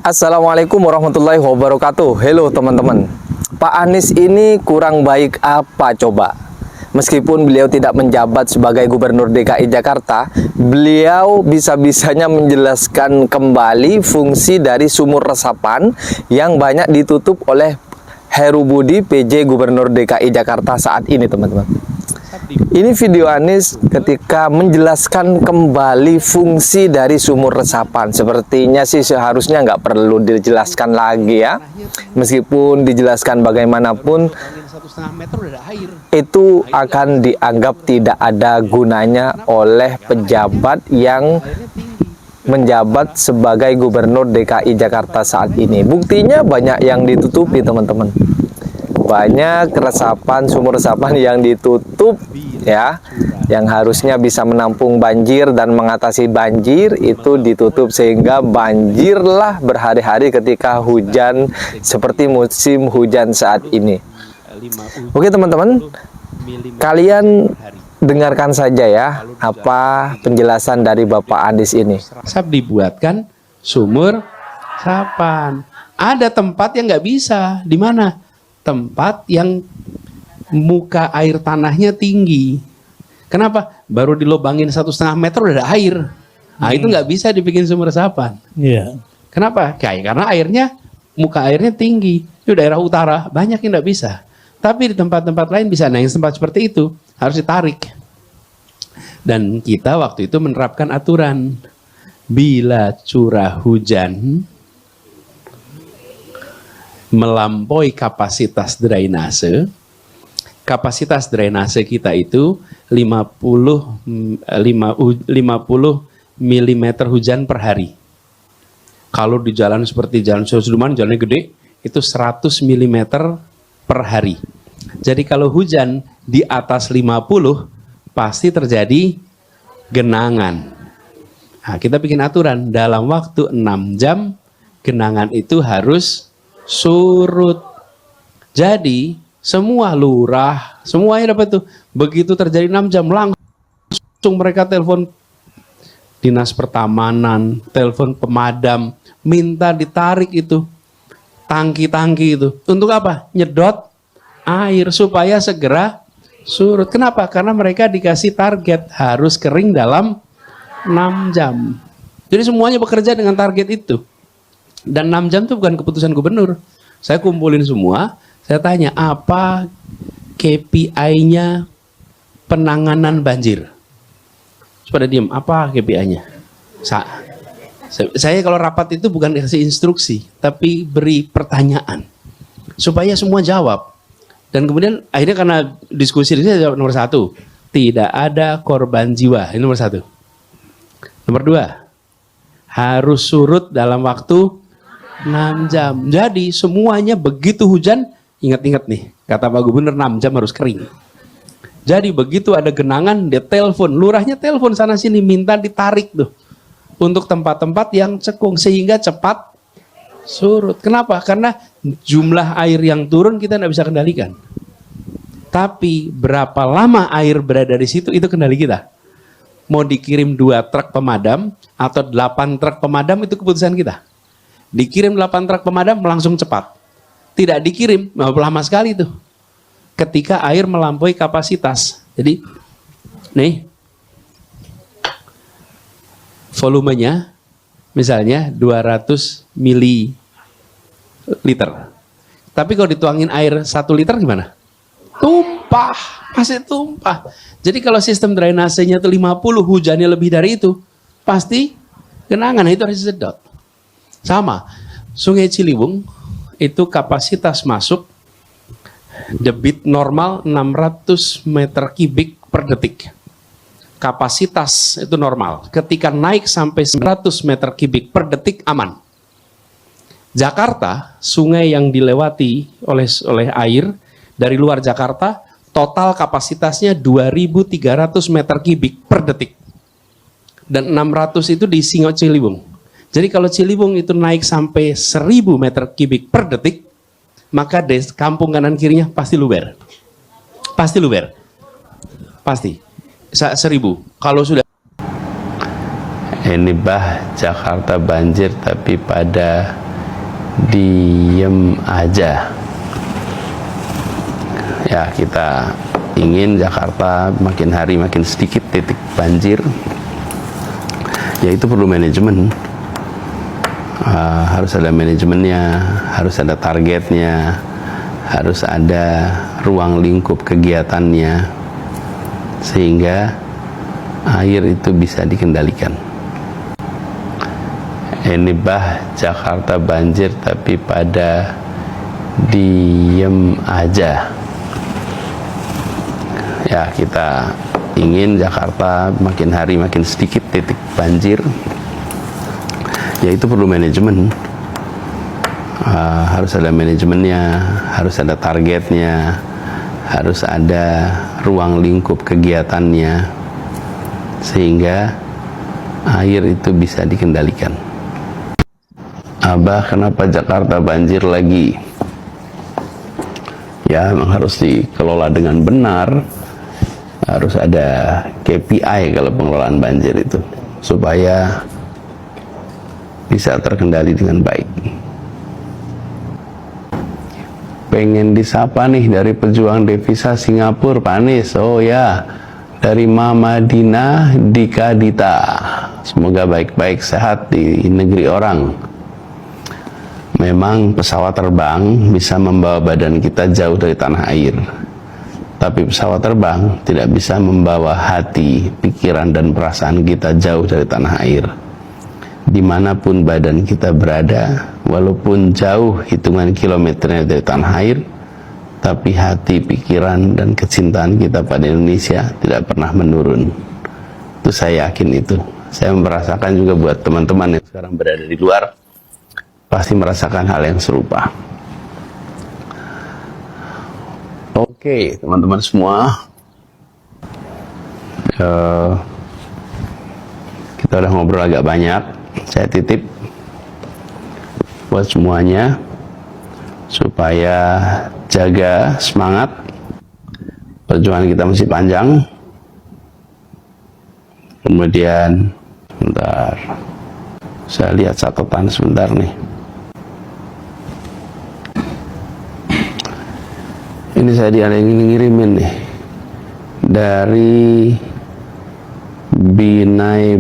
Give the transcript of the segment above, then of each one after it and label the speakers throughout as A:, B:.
A: Assalamualaikum warahmatullahi wabarakatuh. Halo teman-teman. Pak Anies ini kurang baik apa coba? Meskipun beliau tidak menjabat sebagai Gubernur DKI Jakarta, beliau bisa-bisanya menjelaskan kembali fungsi dari sumur resapan yang banyak ditutup oleh Heru Budi PJ Gubernur DKI Jakarta saat ini, teman-teman. Ini video Anies ketika menjelaskan kembali fungsi dari sumur resapan. Sepertinya sih seharusnya nggak perlu dijelaskan lagi ya. Meskipun dijelaskan bagaimanapun, itu akan dianggap tidak ada gunanya oleh pejabat yang menjabat sebagai Gubernur DKI Jakarta saat ini. Buktinya banyak yang ditutupi, teman-teman. Banyak resapan, sumur resapan yang ditutup ya, yang harusnya bisa menampung banjir dan mengatasi banjir itu ditutup, sehingga banjirlah berhari-hari ketika hujan seperti musim hujan saat ini. Oke teman-teman, kalian dengarkan saja ya apa penjelasan dari Bapak Anies ini.
B: Dibuatkan sumur resapan. Ada tempat yang nggak bisa. Di mana? Tempat yang muka air tanahnya tinggi. Kenapa? Baru dilobangin 1,5 meter udah ada air. Nah itu nggak bisa dibikin sumur resapan.
C: Iya.
B: Kenapa? Karena airnya, muka airnya tinggi. Di daerah utara banyak yang nggak bisa. Tapi di tempat-tempat lain bisa. Nah yang tempat seperti itu harus ditarik. Dan kita waktu itu menerapkan aturan. Bila curah hujan melampaui kapasitas drainase kita itu 50 mm hujan per hari. Kalau di jalan seperti Jalan Sudirman, jalannya gede, itu 100 mm per hari. Jadi kalau hujan di atas 50, pasti terjadi genangan. Nah, kita bikin aturan, dalam waktu 6 jam, genangan itu harus surut. Jadi semua lurah, semuanya dapat tuh. Begitu terjadi 6 jam langsung mereka telepon dinas pertamanan, telepon pemadam, minta ditarik itu tangki-tangki itu. Untuk apa? Nyedot air supaya segera surut. Kenapa? Karena mereka dikasih target harus kering dalam 6 jam. Jadi semuanya bekerja dengan target itu. Dan 6 jam itu bukan keputusan gubernur. Saya kumpulin semua, saya tanya apa KPI-nya penanganan banjir. Pada diem, apa KPI-nya? Saya kalau rapat itu bukan kasih instruksi, tapi beri pertanyaan. Supaya semua jawab. Dan kemudian akhirnya karena diskusi ini saya jawab nomor 1. Tidak ada korban jiwa, ini nomor 1. Nomor 2. Harus surut dalam waktu 6 jam. Jadi semuanya begitu hujan, ingat-ingat nih, kata Pak Gubernur 6 jam harus kering. Jadi begitu ada genangan, dia telepon, lurahnya telepon sana sini minta ditarik tuh untuk tempat-tempat yang cekung sehingga cepat surut. Kenapa? Karena jumlah air yang turun kita tidak bisa kendalikan. Tapi berapa lama air berada di situ itu kendali kita. Mau dikirim 2 truk pemadam atau 8 truk pemadam itu keputusan kita. Dikirim 8 truk pemadam langsung cepat. Tidak dikirim, lama sekali tuh. Ketika air melampaui kapasitas. Jadi, nih, volumenya misalnya 200 mililiter. Tapi kalau dituangin air 1 liter gimana? Tumpah, pasti tumpah. Jadi kalau sistem drainasenya itu 50, hujannya lebih dari itu, pasti genangan itu harus disedot. Sama, Sungai Ciliwung itu kapasitas masuk debit normal 600 meter kubik per detik. Kapasitas itu normal. Ketika naik sampai 100 meter kubik per detik aman. Jakarta, sungai yang dilewati oleh air dari luar Jakarta, total kapasitasnya 2.300 meter kubik per detik. Dan 600 itu di Sungai Ciliwung. Jadi kalau Ciliwung itu naik sampai 1.000 meter kubik per detik, maka kampung kanan kirinya pasti luber. Pasti luber. Pasti. 1.000. Kalau sudah
D: ini bah Jakarta banjir, tapi pada
C: diem aja. Ya, kita ingin Jakarta makin hari makin sedikit titik banjir. Ya, itu perlu manajemen. Harus ada manajemennya, harus ada targetnya, harus ada ruang lingkup kegiatannya, sehingga air itu bisa dikendalikan. Ini Jakarta banjir tapi pada diem aja. Ya, kita ingin Jakarta makin hari makin sedikit titik banjir. Ya, itu perlu manajemen. Harus ada manajemennya, harus ada targetnya, harus ada ruang lingkup kegiatannya, sehingga air itu bisa dikendalikan. Abah, kenapa Jakarta banjir lagi? Ya, memang harus dikelola dengan benar. Harus ada KPI kalau pengelolaan banjir itu, supaya bisa terkendali dengan baik. Pengen disapa nih dari pejuang devisa Singapura, Pak Anies. Oh ya, dari Mama Dina Dika Dita. Semoga baik-baik sehat di negeri orang. Memang pesawat terbang bisa membawa badan kita jauh dari tanah air, tapi pesawat terbang tidak bisa membawa hati, pikiran, dan perasaan kita jauh dari tanah air. Dimanapun badan kita berada, walaupun jauh hitungan kilometernya dari tanah air, tapi hati, pikiran, dan kecintaan kita pada Indonesia tidak pernah menurun. Itu saya yakin itu. Saya merasakan juga buat teman-teman yang sekarang berada di luar, pasti merasakan hal yang serupa. Oke, teman-teman semua, kita udah ngobrol agak banyak. Saya titip buat semuanya supaya jaga semangat. Perjuangan kita masih panjang. Kemudian, sebentar, saya lihat catatan sebentar nih. Ini saya ngirimin nih dari Binay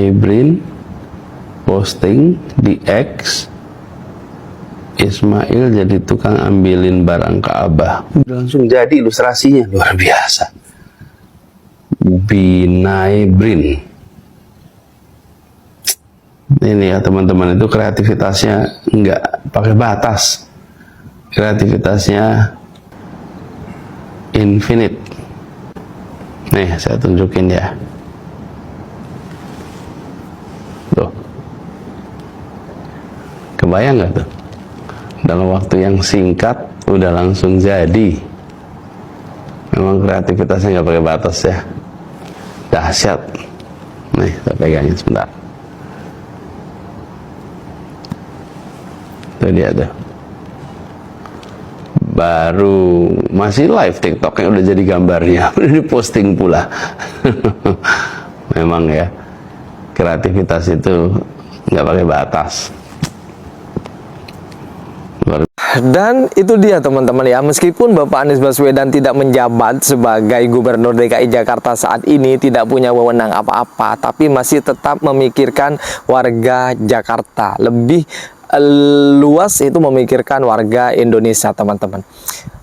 C: Brin posting di X, Ismail jadi tukang ambilin barang ke Abah. Udah langsung jadi ilustrasinya, luar biasa. Binay Brin. Ini ya teman-teman, itu kreativitasnya nggak pakai batas. Kreativitasnya infinite. Nih, saya tunjukin ya. Tuh. Kebayang nggak tuh? Dalam waktu yang singkat udah langsung jadi. Memang kreativitasnya nggak pakai batas ya. Dahsyat. Nih, saya pegangin sebentar. Itu dia tuh. Baru masih live TikToknya udah jadi gambarnya, udah diposting pula. Memang ya, kreativitas itu nggak pakai batas.
A: Dan itu dia teman-teman ya, meskipun Bapak Anies Baswedan tidak menjabat sebagai Gubernur DKI Jakarta saat ini, tidak punya wewenang apa-apa, tapi masih tetap memikirkan warga Jakarta. Lebih luas itu memikirkan warga Indonesia teman-teman.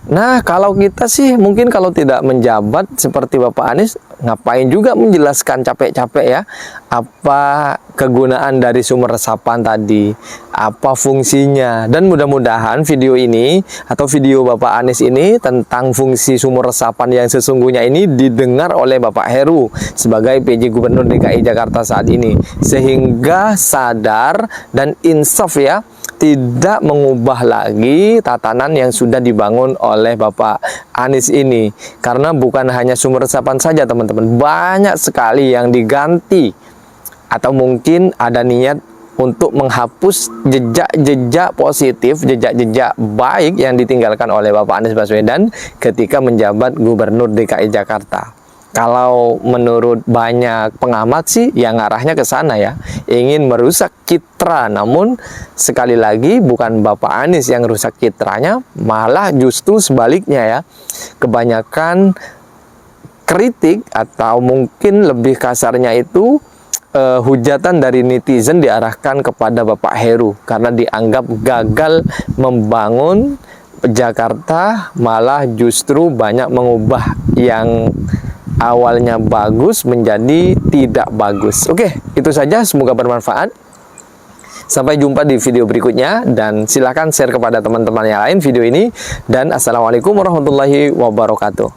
A: Nah, kalau kita sih mungkin kalau tidak menjabat seperti Bapak Anies, ngapain juga menjelaskan capek-capek ya, apa kegunaan dari sumber resapan tadi, apa fungsinya. Dan mudah-mudahan video ini atau video Bapak Anies ini tentang fungsi sumur resapan yang sesungguhnya ini didengar oleh Bapak Heru sebagai PJ Gubernur DKI Jakarta saat ini, sehingga sadar dan insaf ya, tidak mengubah lagi tatanan yang sudah dibangun oleh Bapak Anies ini. Karena bukan hanya sumur resapan saja teman-teman, banyak sekali yang diganti, atau mungkin ada niat untuk menghapus jejak-jejak positif, jejak-jejak baik yang ditinggalkan oleh Bapak Anies Baswedan ketika menjabat Gubernur DKI Jakarta. Kalau menurut banyak pengamat sih, yang arahnya ke sana ya, ingin merusak citra. Namun sekali lagi bukan Bapak Anies yang rusak citranya, malah justru sebaliknya ya. Kebanyakan kritik atau mungkin lebih kasarnya itu hujatan dari netizen diarahkan kepada Bapak Heru karena dianggap gagal membangun Jakarta, malah justru banyak mengubah yang awalnya bagus menjadi tidak bagus. Oke, itu saja, semoga bermanfaat. Sampai jumpa di video berikutnya, dan silakan share kepada teman-teman yang lain video ini, dan assalamualaikum warahmatullahi wabarakatuh.